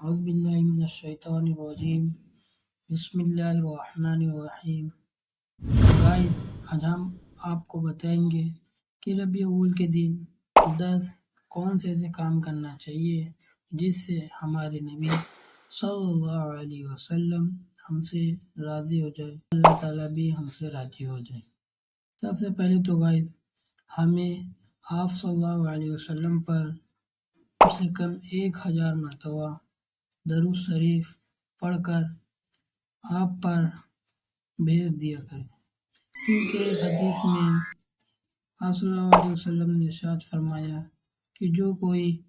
औज़ुबिल्लाहिमिनश्शैतानिर्रजीम बिस्मिल्लाहिर्रहमानिर्रहीम। गाइस, आज हम आपको बताएंगे कि रबी अव्वल के दिन 10 कौन से ऐसे काम करना चाहिए जिससे हमारे नबी सल्लल्लाहु अलैहि वसल्लम हमसे राज़ी हो जाए, अल्लाह ताला भी हमसे राज़ी हो जाए। सबसे पहले तो गाइस, हमें आप सल्लल्लाहु अलैहि वसल्लम पर कम से कम 1000 मरतबा दरूद शरीफ पढ़कर आप पर भेज दिया करें, क्योंकि एक हदीस में आप सल्लल्लाहु अलैहि वसल्लम ने इरशाद फरमाया कि जो कोई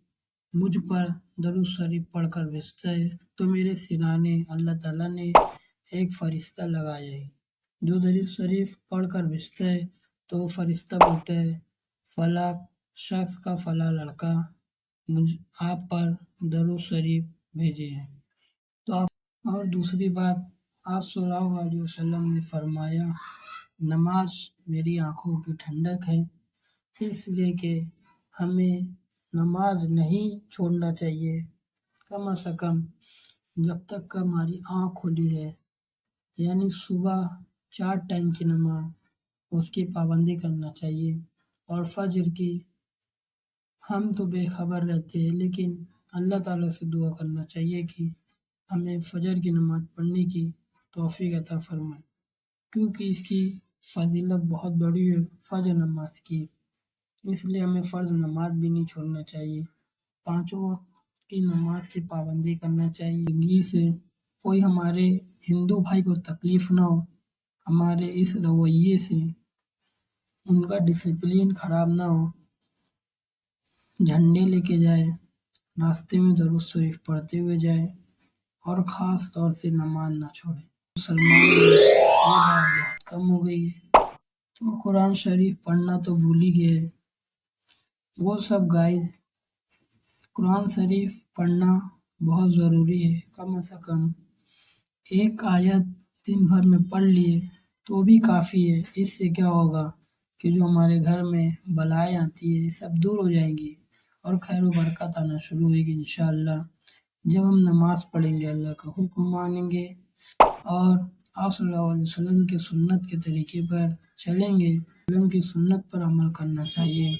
मुझ पर दरूद शरीफ पढ़कर भेजता है तो मेरे सिराने अल्लाह ताला ने एक फरिश्ता लगाया है। जो दरूद शरीफ पढ़कर भेजता है तो फरिश्ता बोलता है, फला शख्स का फला लड़का मुझ आप पर दरूद शरीफ भेजे हैं। तो आप और दूसरी बात, आप सल्लल्लाहु अलैहि वसल्लम ने फरमाया, नमाज मेरी आँखों की ठंडक है, इसलिए कि हमें नमाज नहीं छोड़ना चाहिए। कम से कम जब तक हमारी आँख खुली है, यानी सुबह 4 टाइम की नमाज, उसकी पाबंदी करना चाहिए। और फजर की हम तो बेखबर रहते हैं, लेकिन अल्लाह ताला से दुआ करना चाहिए कि हमें फजर की नमाज पढ़ने की तौफीक अता फरमाए, क्योंकि इसकी फजीलत बहुत बड़ी है फजर नमाज की। इसलिए हमें फ़र्ज नमाज भी नहीं छोड़ना चाहिए। 5 वक्त की नमाज की पाबंदी करना चाहिए। जिंदगी से कोई हमारे हिंदू भाई को तकलीफ ना हो, हमारे इस रवैये से उनका डिसिप्लिन खराब ना हो। झंडे लेके जाए, रास्ते में दरूद शरीफ पढ़ते हुए जाए और ख़ास तौर से नमाज ना छोड़े। मुसलमान में ये बात बहुत कम हो गई है, तो कुरान शरीफ पढ़ना तो भूल ही गए। वो सब गाइस, कुरान शरीफ पढ़ना बहुत ज़रूरी है। कम से कम एक आयत दिन भर में पढ़ लिए तो भी काफ़ी है। इससे क्या होगा कि जो हमारे घर में बलाएँ आती है सब दूर हो जाएंगी और खैर व बरकत आना शुरू होगी इंशाअल्लाह। जब हम नमाज पढ़ेंगे, अल्लाह का हुक्म मानेंगे और आप सल्लल्लाहु अलैहि वसल्लम के सुन्नत के तरीके पर चलेंगे, वसल्लम की सुन्नत पर अमल करना चाहिए,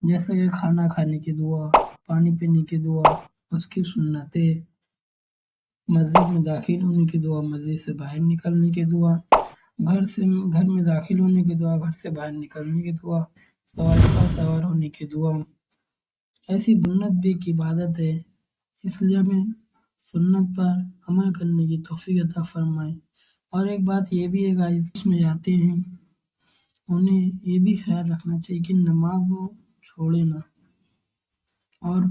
जैसे कि खाना खाने की दुआ, पानी पीने की दुआ, उसकी सुन्नतें, मस्जिद में दाखिल होने की दुआ, मस्जिद से बाहर निकलने की दुआ, घर में दाखिल होने की दुआ, घर से बाहर निकलने की दुआ, सवारी पर सवार होने की दुआ। ऐसी सुन्नत भी एक इबादत है, इसलिए हमें सुन्नत पर अमल करने की तौफीक अता फरमाए। और एक बात ये भी है गाइस, उसमें जाते हैं उन्हें ये भी ख्याल रखना चाहिए कि नमाज वो छोड़े ना, और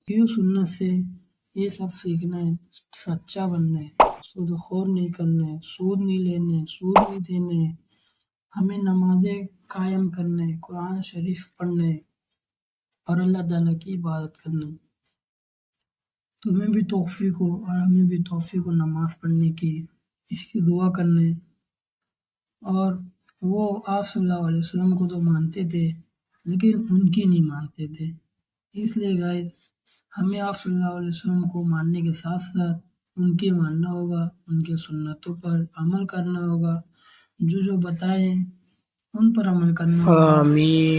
क्यों सुन्नत से ये सब सीखना है, सच्चा बनना है, सूदखोर नहीं करना है, सूद नहीं लेने, सूद नहीं देने, हमें नमाजें कायम करना है, कुरान शरीफ पढ़ना है और अल्लाह ताला की इबादत करना है। तुम्हें भी तौफीक हो और हमें भी तौफीक हो नमाज पढ़ने की, इसकी दुआ करने। और वो आप सल्लल्लाहु अलैहि वसल्लम को तो मानते थे, लेकिन उनकी नहीं मानते थे। इसलिए गाइस, हमें आप सल्लल्लाहु अलैहि वसल्लम को मानने के साथ साथ उनके मानना होगा, उनके सुन्नतों पर अमल करना होगा, जो बताएं उन पर अमल करना होगा। आमीन।